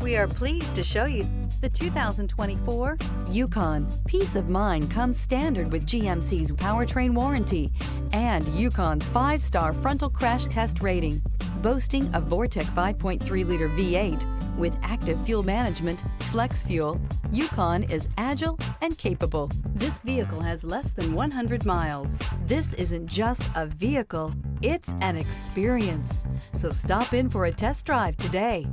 We are pleased to show you the 2024 Yukon. Peace of mind comes standard with GMC's powertrain warranty and Yukon's 5-star frontal crash test rating. Boasting a Vortec 5.3-liter V8 with active fuel management, flex fuel, Yukon is agile and capable. This vehicle has less than 100 miles. This isn't just a vehicle, it's an experience. So stop in for a test drive today.